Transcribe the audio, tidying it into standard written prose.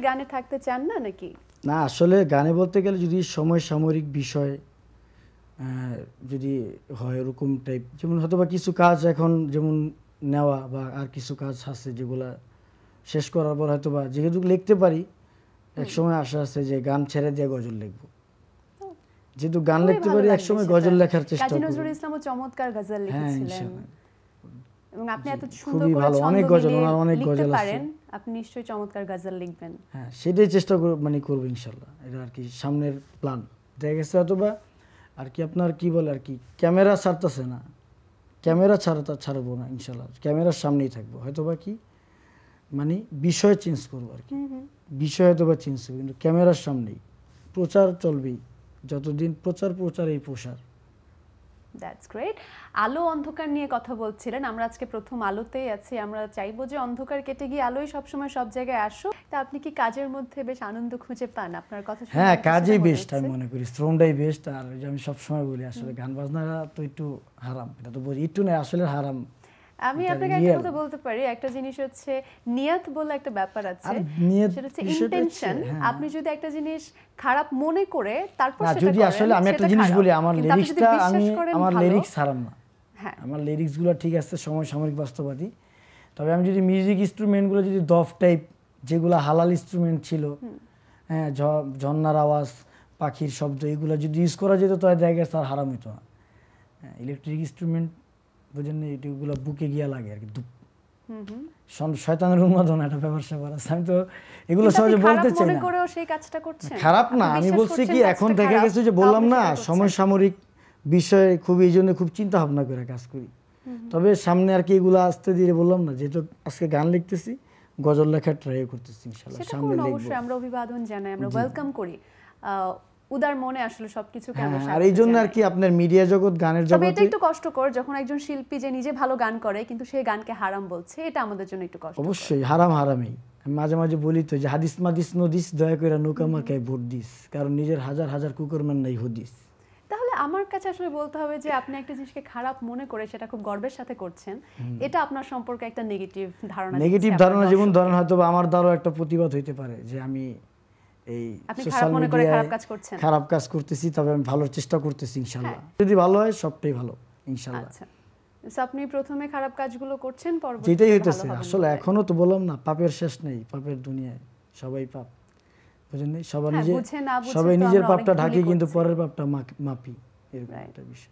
গানে থাকতে চান না নাকি? না আসলে গানে বলতে গেলে যদি সমসাময়িক বিষয় যদি হয় এরকম টাইপ, যেমন হয়তো বা কিছু কাজ এখন যেমন নেওয়া বা আর কিছু কাজ আছে যেগুলা শেষ করার পর হয়তো বা যেহেতু লিখতে পারি একসময় আশা আছে যে গান ছেড়ে দিয়ে গজল লিখবো। যেহেতু গান লিখতে পারি একসময় গজল লেখার চেষ্টা করব। কাজী নজরুল ইসলামও চমৎকার গজল লিখেছিলেন এবং আপনি এত সুন্দর খুবই করে ভালো, অনেক গজল, ওনার অনেক গজল আছে। পারেন, আপনি নিশ্চয়ই চমৎকার গজল লিখবেন। হ্যাঁ সেটাই চেষ্টা করব, মানে করব ইনশাআল্লাহ। এটা আর কি সামনের প্ল্যান দেখা গেছে। অথবা আর কি আপনার কি বলে আর কি ক্যামেরা ছাড়তেছে না, ক্যামেরা ছাড়বো না ইনশাআল্লাহ, ক্যামেরার সামনেই থাকবো। হয়তো বা কি মানে বিষয় চেঞ্জ করবো আর কি, বিষয় হয়তো বা চেঞ্জ করবো কিন্তু ক্যামেরার সামনেই প্রচার চলবেই, যতদিন প্রচার এই প্রসার। That's great. আলো অন্ধকার নিয়ে কথা বলছিলেন, আমরা আজকে প্রথম আলোতেই আছি। আমরা চাইবো যে অন্ধকার কেটে গিয়ে আলোই সবসময় সব জায়গায় আসুক। তা আপনি কি কাজের মধ্যে বেশ আনন্দ খুঁজে পান? আপনার কথা শুনে হ্যাঁ কাজই বেস্ট আমি মনে করি, শ্রমটাই বেস্ট। আর আমি সবসময় বলি আসলে গান বাজনাটা তো একটু হারাম, এটা তো বলি একটু নয় আসলে হারাম। আমি আপনাকে একটা কথা বলতে পারি, একটা জিনিস হচ্ছে নিয়ত বলে একটা ব্যাপার আছে, সেটা হচ্ছে ইন্টেনশন। আপনি যদি একটা জিনিস খারাপ মনে করে তারপর সেটা করেন, যদি আসলে আমি একটা জিনিস বলি, আমার লিরিক্সটা আমার লিরিক্স হারাম না, আমার লিরিক্সগুলো ঠিক আছে সমসাময়িক বাস্তববাদী। তবে আমি যদি মিউজিক ইনস্ট্রুমেন্টগুলো যদি দফ টাইপ যেগুলো হালাল ইনস্ট্রুমেন্ট ছিল, হ্যাঁ ঝর্ণার আওয়াজ পাখির শব্দ এগুলো যদি ইউজ করা যেত তাহলে দেখা গেছে আর হারাম হইতো না। ইলেকট্রিক ইনস্ট্রুমেন্ট বুঝেন না, এগুলো বুকে গিয়া লাগে আর কি, শয়তানের উন্মাদনা একটা ব্যাপার স্যাপার আছে। আমি তো এগুলো সহজে বলতে চাই না, খারাপ না। আমি বলছি কি এখন দেখা গেছে যে বললাম না সমসাময়িক বিষয়ে খুব এই জন্য খুব চিন্তা ভাবনা করে কাজ করি। তবে সামনে আর কি এগুলো আসতে দিয়ে বললাম না, যেহেতু আজকে গান লিখতেছি গজল লেখার ট্রাই করতেছি ইনশাআল্লাহ, সামনে লিখব। অবশ্যই আমরা অভিবাদন জানাই, আমরা ওয়েলকাম করি উদার মনে আসলে সবকিছুকে আমরা। আর এই জন্য আর কি আপনার মিডিয়া জগৎ গানের জগতে এটা একটু কষ্টকর যখন একজন শিল্পী যে নিজে ভালো গান করে কিন্তু সেই গানকে হারাম বলছে, এটা আমাদের জন্য একটু কষ্ট। অবশ্যই হারামই। আমি মাঝে মাঝে বলি তো যে হাদিস মাদিস নদিস দয়া করে নৌকা মার্কায় ভোট দিস, কারণ নিজের হাজার হাজার কুকুরমান নাই হদিস। তাহলে আমার কাছে আসলে বলতে হবে যে আপনি একটা জিনিসকে খারাপ মনে করে সেটা খুব গর্বের সাথে করছেন, এটা আপনার সম্পর্কে একটা নেগেটিভ ধারণা। যেমন ধরেন হয়তো আমার দ্বারা একটা প্রতিবাদ হইতে পারে যে আমি এই সোশ্যাল মিডিয়ায় খারাপ কাজ করতেছি, তবে আমি ভালোর চেষ্টা করতেছি ইনশাআল্লাহ। যদি ভালো হয় সবটাই ভালো ইনশাআল্লাহ। আচ্ছা আপনি প্রথমে খারাপ কাজগুলো করছেন, পরবর্তীতে যেটাই হইতেছে আসলে এখনো তো বললাম না পাপের শেষ নেই, পাপের দুনিয়ায় সবাই পাপ, বুঝেন নাই? সবাই নিজের পাপটা ঢাকি কিন্তু পরের পাপটা মাপি, এরকম একটা বিষয়।